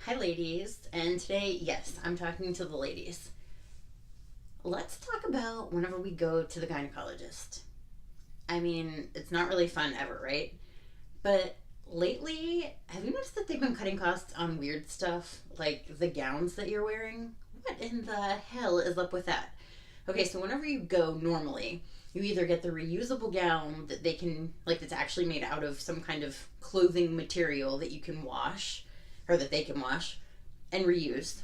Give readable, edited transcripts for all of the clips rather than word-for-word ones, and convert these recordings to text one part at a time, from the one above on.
Hi, ladies. And today, yes, I'm talking to the ladies. Let's talk about whenever we go to the gynecologist. I mean, it's not really fun ever, right? But lately, have you noticed that they've been cutting costs on weird stuff? Like the gowns that you're wearing? What in the hell is up with that? Okay, so whenever you go normally, you either get the reusable gown that they can, like, that's actually made out of some kind of clothing material that you can wash, or that they can wash and reuse,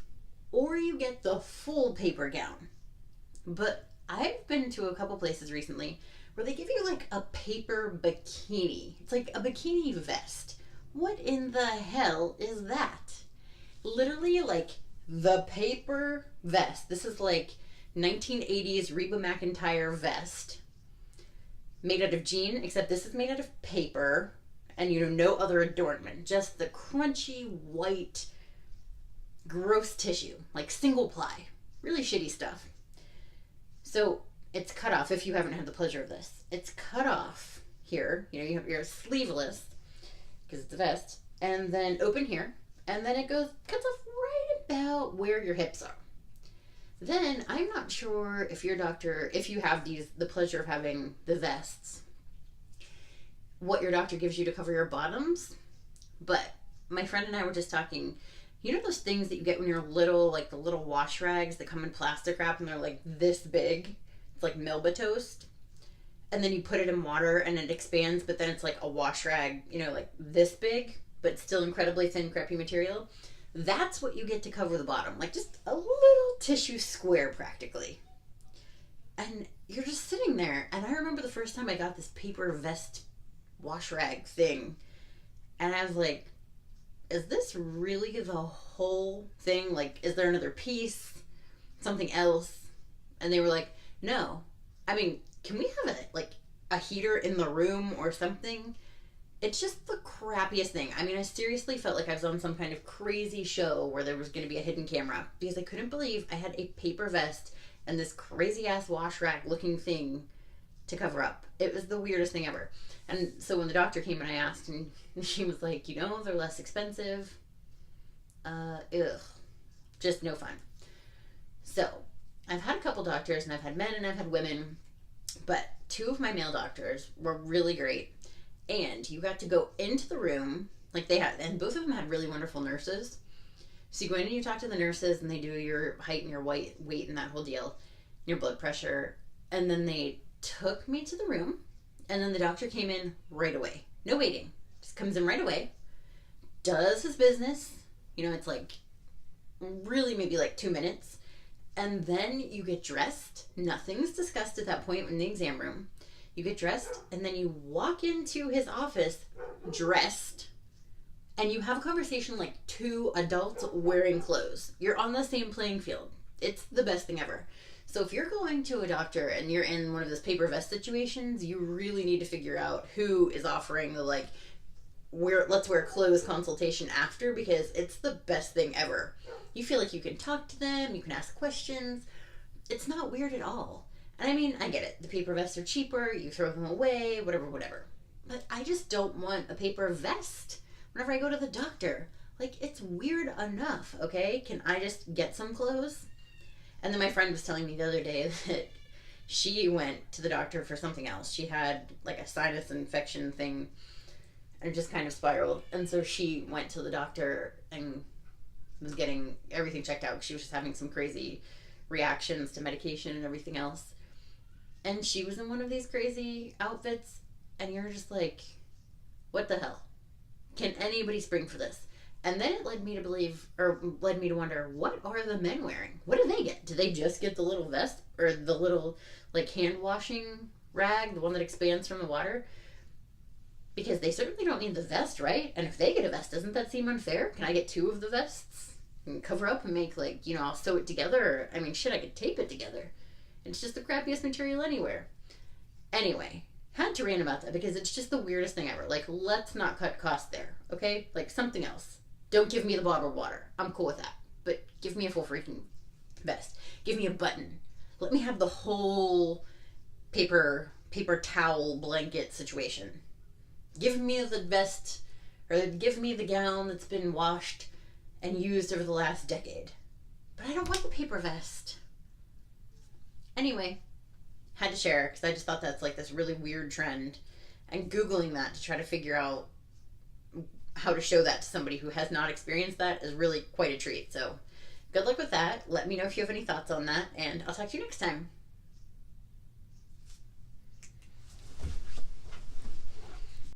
or you get the full paper gown. But I've been to a couple places recently where they give you like a paper bikini. It's like a bikini vest. What in the hell is that? Literally, like the paper vest. This is like 1980s Reba McEntire vest made out of jean, except this is made out of paper, and no other adornment, just the crunchy white gross tissue, like single ply, really shitty stuff. So it's cut off. If you haven't had the pleasure of this, it's cut off here. You have your sleeveless because it's a vest, and then open here, and then it cuts off right about where your hips are. Then I'm not sure if your doctor, if you have the pleasure of having the vests, what your doctor gives you to cover your bottoms. But my friend and I were just talking. You know those things that you get when you're little, like the little wash rags that come in plastic wrap and they're like this big? It's like Melba toast. And then you put it in water and it expands, but then it's like a wash rag, like this big, but still incredibly thin, crappy material. That's what you get to cover the bottom. Like just a little tissue square practically. And you're just sitting there. And I remember the first time I got this paper vest wash rag thing. And I was like, is this really the whole thing? Like, is there another piece? Something else? And they were like, no. I mean, can we have a heater in the room or something? It's just the crappiest thing. I mean, I seriously felt like I was on some kind of crazy show where there was going to be a hidden camera because I couldn't believe I had a paper vest and this crazy ass wash rack looking thing to cover up. It was the weirdest thing ever. And so when the doctor came and I asked, and she was like, they're less expensive. Just no fun. So I've had a couple doctors, and I've had men and I've had women, but two of my male doctors were really great. And you got to go into the room, like they had, and both of them had really wonderful nurses. So you go in and you talk to the nurses, and they do your height and your weight and that whole deal, your blood pressure, and then they took me to the room, and then the doctor came in right away. No waiting. Just comes in right away, does his business. It's like really maybe like 2 minutes. And then you get dressed. Nothing's discussed at that point in the exam room. You get dressed, and then you walk into his office dressed, and you have a conversation like two adults wearing clothes. You're on the same playing field. It's the best thing ever. So if you're going to a doctor and you're in one of those paper vest situations, you really need to figure out who is offering the let's wear clothes consultation after, because it's the best thing ever. You feel like you can talk to them, you can ask questions. It's not weird at all. And I mean, I get it. The paper vests are cheaper, you throw them away, whatever. But I just don't want a paper vest whenever I go to the doctor. Like, it's weird enough, okay? Can I just get some clothes? And then my friend was telling me the other day that she went to the doctor for something else. She had like a sinus infection thing, and it just kind of spiraled. And so she went to the doctor and was getting everything checked out. She was just having some crazy reactions to medication and everything else. And she was in one of these crazy outfits, and you're just like, what the hell? Can anybody spring for this? And then it led me to wonder, what are the men wearing? What do they get? Do they just get the little vest, or the little hand washing rag, the one that expands from the water? Because they certainly don't need the vest, right? And if they get a vest, doesn't that seem unfair? Can I get two of the vests and cover up and make I'll sew it together? I mean, shit, I could tape it together. It's just the crappiest material anywhere. Anyway, had to rant about that because it's just the weirdest thing ever. Let's not cut costs there, okay? Something else. Don't give me the bottled water. I'm cool with that. But give me a full freaking vest. Give me a button. Let me have the whole paper towel blanket situation. Give me the vest, or give me the gown that's been washed and used over the last decade. But I don't want the paper vest. Anyway, had to share because I just thought that's like this really weird trend. And Googling that to try to figure out how to show that to somebody who has not experienced that is really quite a treat. So good luck with that. Let me know if you have any thoughts on that, and I'll talk to you next time.